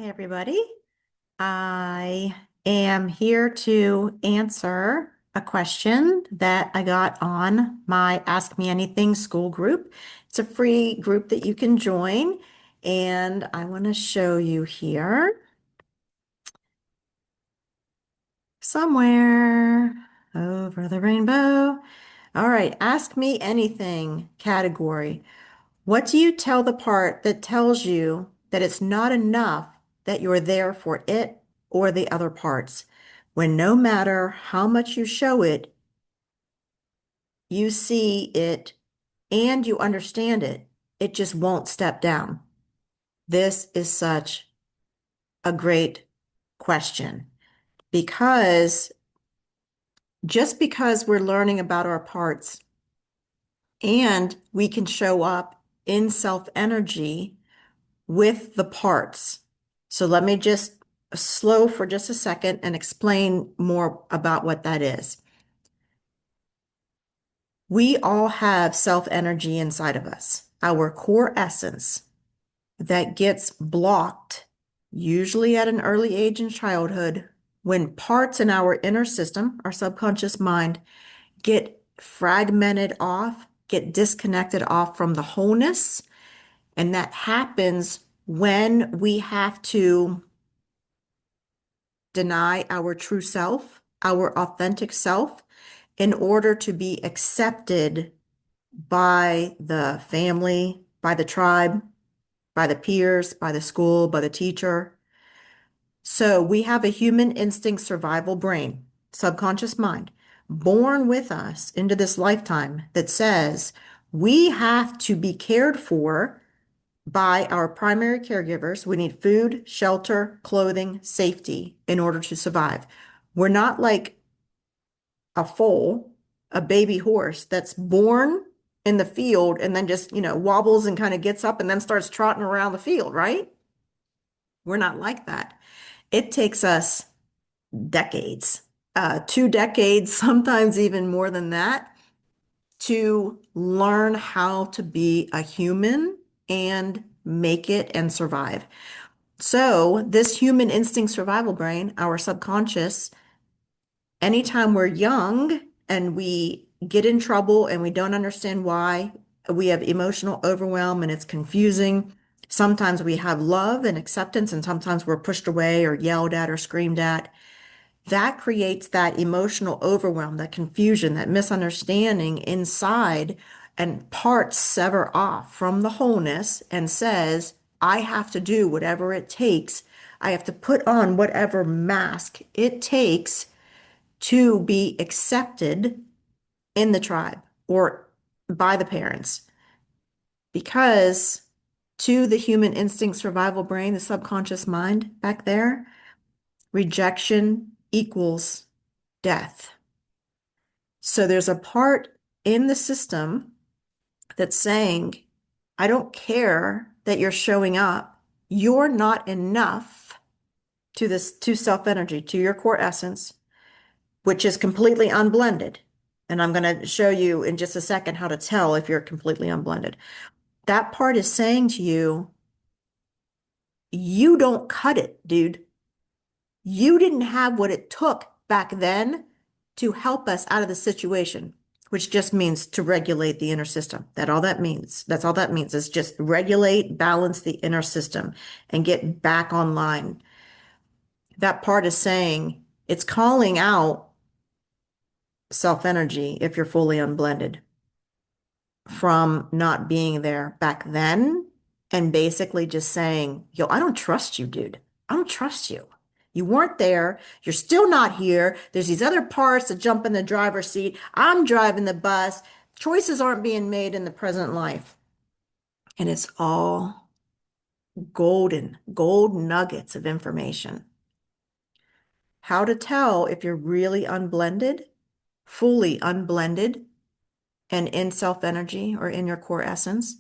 Hey everybody. I am here to answer a question that I got on my Ask Me Anything school group. It's a free group that you can join, and I want to show you here somewhere over the rainbow. All right, Ask Me Anything category. What do you tell the part that tells you that it's not enough that you're there for it or the other parts? When no matter how much you show it, you see it and you understand it, it just won't step down. This is such a great question because just because we're learning about our parts and we can show up in self energy with the parts. So let me just slow for just a second and explain more about what that is. We all have self energy inside of us, our core essence that gets blocked, usually at an early age in childhood, when parts in our inner system, our subconscious mind, get fragmented off, get disconnected off from the wholeness. And that happens when we have to deny our true self, our authentic self, in order to be accepted by the family, by the tribe, by the peers, by the school, by the teacher. So we have a human instinct survival brain, subconscious mind, born with us into this lifetime that says we have to be cared for by our primary caregivers. We need food, shelter, clothing, safety in order to survive. We're not like a foal, a baby horse that's born in the field and then just, wobbles and kind of gets up and then starts trotting around the field, right? We're not like that. It takes us decades, 2 decades, sometimes even more than that, to learn how to be a human and make it and survive. So, this human instinct survival brain, our subconscious, anytime we're young and we get in trouble and we don't understand why, we have emotional overwhelm and it's confusing. Sometimes we have love and acceptance, and sometimes we're pushed away or yelled at or screamed at. That creates that emotional overwhelm, that confusion, that misunderstanding inside, and parts sever off from the wholeness and says, I have to do whatever it takes. I have to put on whatever mask it takes to be accepted in the tribe or by the parents. Because to the human instinct survival brain, the subconscious mind back there, rejection equals death. So there's a part in the system that's saying, I don't care that you're showing up. You're not enough to this, to self energy, to your core essence, which is completely unblended. And I'm going to show you in just a second how to tell if you're completely unblended. That part is saying to you, you don't cut it, dude. You didn't have what it took back then to help us out of the situation, which just means to regulate the inner system. That's all that means. That's all that means is just regulate, balance the inner system and get back online. That part is saying it's calling out self energy if you're fully unblended from not being there back then and basically just saying, yo, I don't trust you, dude. I don't trust you. You weren't there. You're still not here. There's these other parts that jump in the driver's seat. I'm driving the bus. Choices aren't being made in the present life. And it's all gold nuggets of information. How to tell if you're really unblended, fully unblended, and in self energy or in your core essence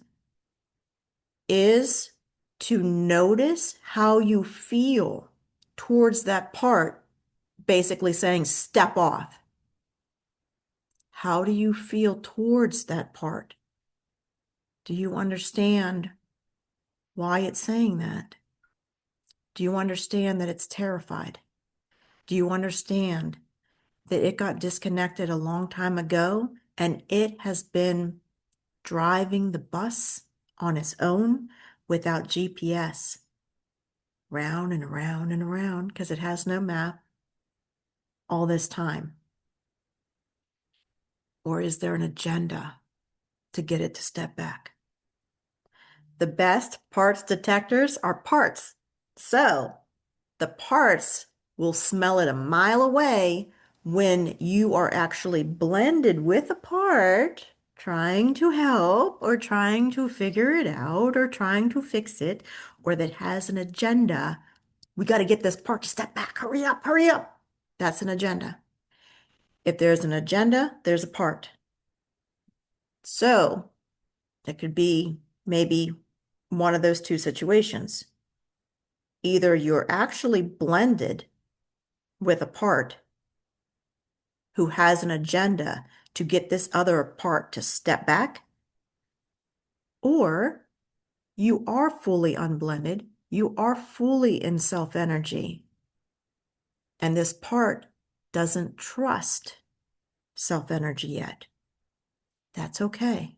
is to notice how you feel towards that part, basically saying, step off. How do you feel towards that part? Do you understand why it's saying that? Do you understand that it's terrified? Do you understand that it got disconnected a long time ago and it has been driving the bus on its own without GPS, round and around and around because it has no map all this time? Or is there an agenda to get it to step back? The best parts detectors are parts. So the parts will smell it a mile away when you are actually blended with a part, trying to help or trying to figure it out or trying to fix it, or that has an agenda. We got to get this part to step back. Hurry up, hurry up. That's an agenda. If there's an agenda, there's a part. So it could be maybe one of those two situations. Either you're actually blended with a part who has an agenda to get this other part to step back, or you are fully unblended, you are fully in self-energy, and this part doesn't trust self-energy yet. That's okay.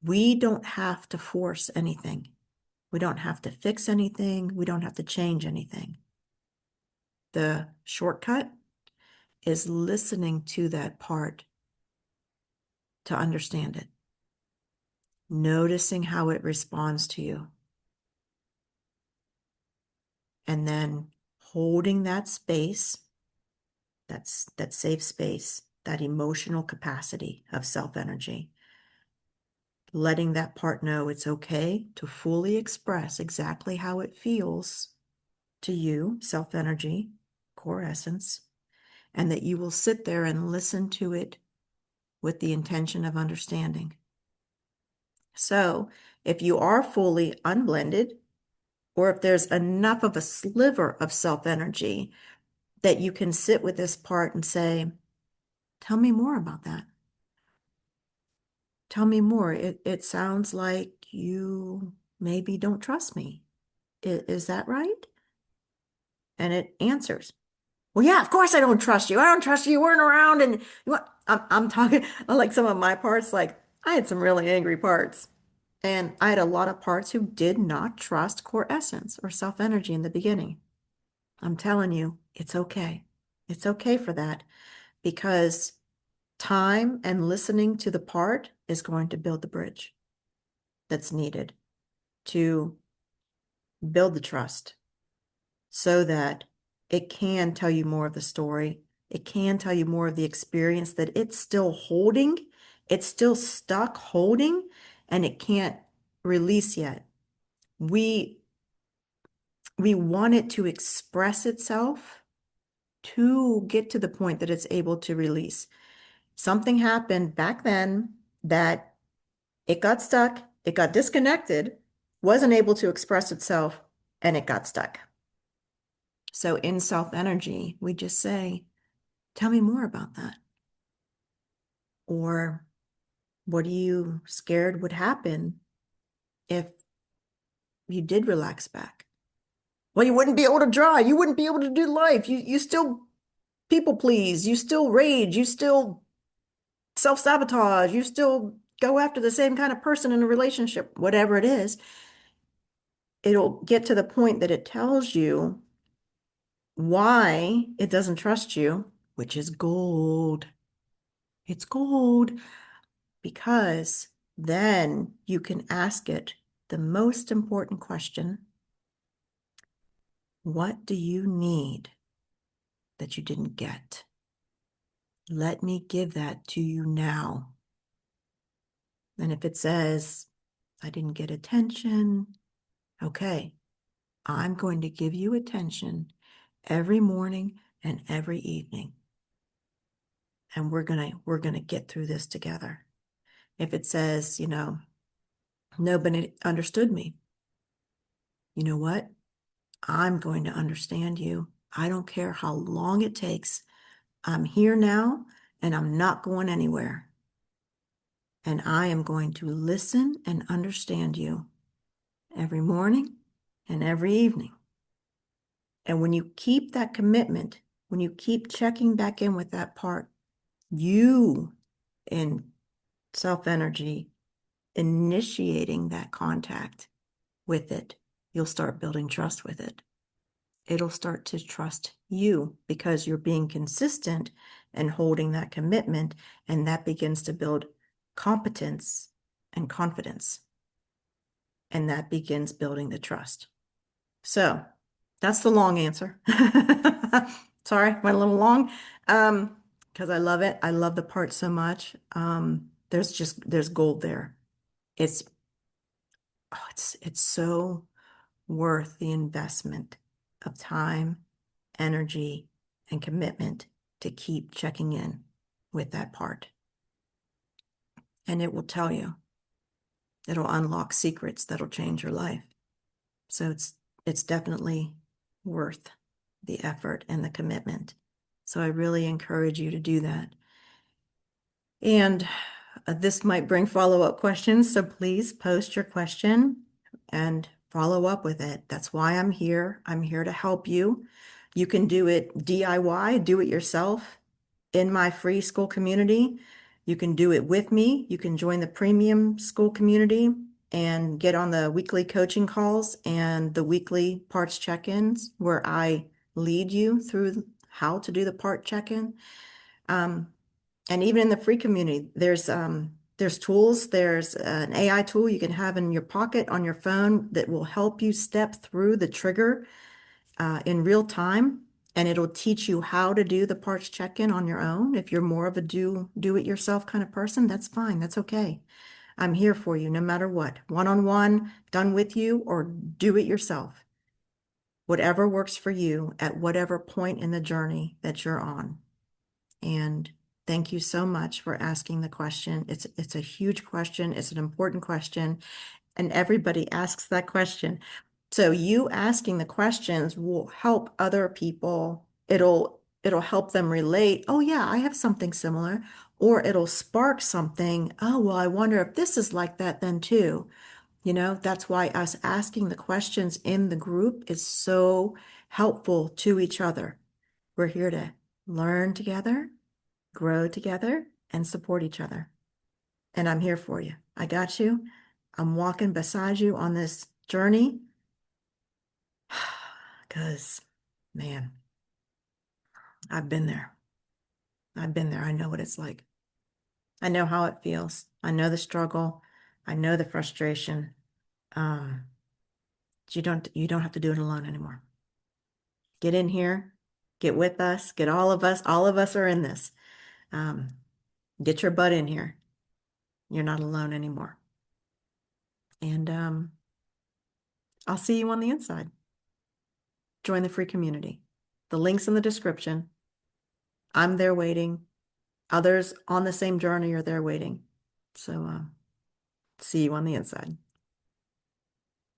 We don't have to force anything. We don't have to fix anything. We don't have to change anything. The shortcut is listening to that part to understand it, noticing how it responds to you, and then holding that space, that safe space, that emotional capacity of self-energy, letting that part know it's okay to fully express exactly how it feels to you, self-energy, core essence, and that you will sit there and listen to it with the intention of understanding. So if you are fully unblended, or if there's enough of a sliver of self-energy that you can sit with this part and say, tell me more about that. Tell me more. It sounds like you maybe don't trust me. Is that right? And it answers, well, yeah, of course I don't trust you. I don't trust you. You weren't around. And I'm talking like some of my parts, like I had some really angry parts. And I had a lot of parts who did not trust core essence or self-energy in the beginning. I'm telling you, it's okay. It's okay for that because time and listening to the part is going to build the bridge that's needed to build the trust so that it can tell you more of the story. It can tell you more of the experience that it's still holding. It's still stuck holding and it can't release yet. We want it to express itself to get to the point that it's able to release. Something happened back then that it got stuck, it got disconnected, wasn't able to express itself, and it got stuck. So in self-energy, we just say, tell me more about that. Or what are you scared would happen if you did relax back? Well, you wouldn't be able to drive. You wouldn't be able to do life. You still people please. You still rage. You still self-sabotage. You still go after the same kind of person in a relationship, whatever it is. It'll get to the point that it tells you why it doesn't trust you, which is gold. It's gold because then you can ask it the most important question. What do you need that you didn't get? Let me give that to you now. And if it says, I didn't get attention, okay, I'm going to give you attention every morning and every evening. And we're gonna get through this together. If it says, nobody understood me, you know what? I'm going to understand you. I don't care how long it takes. I'm here now and I'm not going anywhere. And I am going to listen and understand you every morning and every evening. And when you keep that commitment, when you keep checking back in with that part, you in self energy, initiating that contact with it, you'll start building trust with it. It'll start to trust you because you're being consistent and holding that commitment, and that begins to build competence and confidence. And that begins building the trust. So that's the long answer. Sorry, went a little long. Because I love it. I love the part so much. There's gold there. It's it's so worth the investment of time, energy, and commitment to keep checking in with that part. And it will tell you, it'll unlock secrets that'll change your life. So it's definitely worth the effort and the commitment. So I really encourage you to do that. And this might bring follow-up questions, so please post your question and follow up with it. That's why I'm here. I'm here to help you. You can do it DIY, do it yourself in my free Skool community. You can do it with me. You can join the premium Skool community and get on the weekly coaching calls and the weekly parts check-ins where I lead you through how to do the part check-in. And even in the free community, there's tools. There's an AI tool you can have in your pocket on your phone that will help you step through the trigger in real time, and it'll teach you how to do the parts check-in on your own. If you're more of a do-it-yourself kind of person, that's fine. That's okay. I'm here for you no matter what. One-on-one, done with you, or do it yourself. Whatever works for you at whatever point in the journey that you're on. And thank you so much for asking the question. It's a huge question. It's an important question, and everybody asks that question. So you asking the questions will help other people. It'll help them relate. Oh yeah, I have something similar. Or it'll spark something. Oh, well, I wonder if this is like that then too. That's why us asking the questions in the group is so helpful to each other. We're here to learn together, grow together, and support each other. And I'm here for you. I got you. I'm walking beside you on this journey. Because, man, I've been there. I've been there. I know what it's like. I know how it feels. I know the struggle. I know the frustration. Um, you don't have to do it alone anymore. Get in here, get with us, get all of us. All of us are in this. Um, get your butt in here. You're not alone anymore. And I'll see you on the inside. Join the free community. The link's in the description. I'm there waiting. Others on the same journey are there waiting. So see you on the inside.